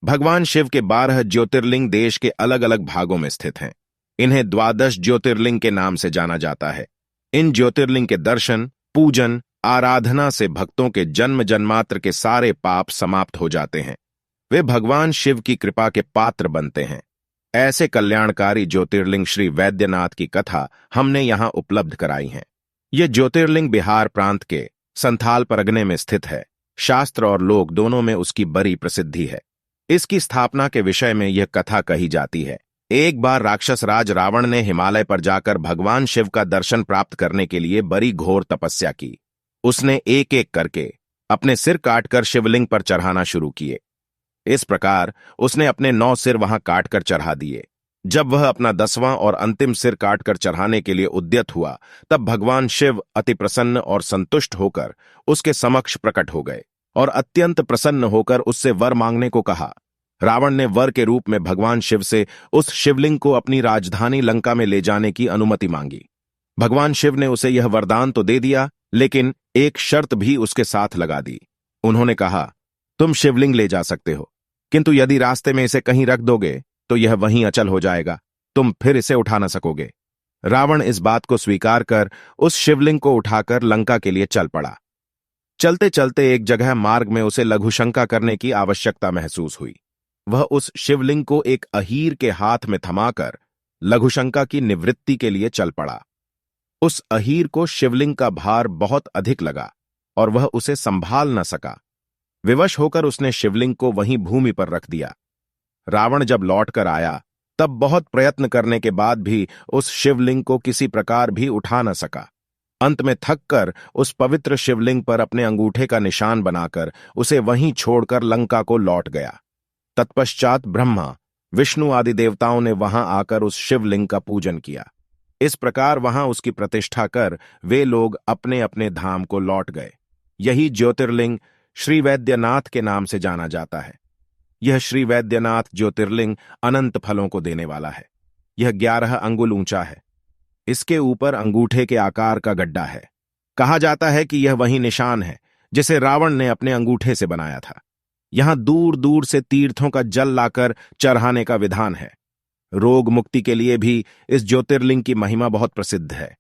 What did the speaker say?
भगवान शिव के 12 ज्योतिर्लिंग देश के अलग अलग भागों में स्थित हैं। इन्हें द्वादश ज्योतिर्लिंग के नाम से जाना जाता है। इन ज्योतिर्लिंग के दर्शन, पूजन, आराधना से भक्तों के जन्म जन्मात्र के सारे पाप समाप्त हो जाते हैं। वे भगवान शिव की कृपा के पात्र बनते हैं। ऐसे कल्याणकारी ज्योतिर्लिंग श्री वैद्यनाथ की कथा हमने यहां उपलब्ध कराई है। ये ज्योतिर्लिंग बिहार प्रांत के संथाल परगने में स्थित है। शास्त्र और लोक दोनों में उसकी बड़ी प्रसिद्धि है। इसकी स्थापना के विषय में यह कथा कही जाती है। एक बार राक्षस राज रावण ने हिमालय पर जाकर भगवान शिव का दर्शन प्राप्त करने के लिए बड़ी घोर तपस्या की। उसने एक एक करके अपने सिर काटकर शिवलिंग पर चढ़ाना शुरू किए। इस प्रकार उसने अपने 9 सिर वहां काटकर चढ़ा दिए। जब वह अपना 10वां और अंतिम सिर काटकर चढ़ाने के लिए उद्यत हुआ, तब भगवान शिव अति प्रसन्न और संतुष्ट होकर उसके समक्ष प्रकट हो गए और अत्यंत प्रसन्न होकर उससे वर मांगने को कहा। रावण ने वर के रूप में भगवान शिव से उस शिवलिंग को अपनी राजधानी लंका में ले जाने की अनुमति मांगी। भगवान शिव ने उसे यह वरदान तो दे दिया, लेकिन एक शर्त भी उसके साथ लगा दी। उन्होंने कहा, तुम शिवलिंग ले जा सकते हो, किंतु यदि रास्ते में इसे कहीं रख दोगे तो यह वहीं अचल हो जाएगा, तुम फिर इसे उठा न सकोगे। रावण इस बात को स्वीकार कर उस शिवलिंग को उठाकर लंका के लिए चल पड़ा। चलते चलते एक जगह मार्ग में उसे लघुशंका करने की आवश्यकता महसूस हुई। वह उस शिवलिंग को एक अहीर के हाथ में थमाकर लघुशंका की निवृत्ति के लिए चल पड़ा। उस अहीर को शिवलिंग का भार बहुत अधिक लगा और वह उसे संभाल न सका। विवश होकर उसने शिवलिंग को वहीं भूमि पर रख दिया। रावण जब लौट कर आया, तब बहुत प्रयत्न करने के बाद भी उस शिवलिंग को किसी प्रकार भी उठा न सका। अंत में थककर उस पवित्र शिवलिंग पर अपने अंगूठे का निशान बनाकर उसे वहीं छोड़कर लंका को लौट गया। तत्पश्चात ब्रह्मा, विष्णु आदि देवताओं ने वहां आकर उस शिवलिंग का पूजन किया। इस प्रकार वहां उसकी प्रतिष्ठा कर वे लोग अपने अपने धाम को लौट गए। यही ज्योतिर्लिंग श्री वैद्यनाथ के नाम से जाना जाता है। यह श्री वैद्यनाथ ज्योतिर्लिंग अनंत फलों को देने वाला है। यह 11 अंगुल ऊंचा है। इसके ऊपर अंगूठे के आकार का गड्ढा है। कहा जाता है कि यह वही निशान है जिसे रावण ने अपने अंगूठे से बनाया था। यहां दूर दूर से तीर्थों का जल लाकर चढ़ाने का विधान है। रोग मुक्ति के लिए भी इस ज्योतिर्लिंग की महिमा बहुत प्रसिद्ध है।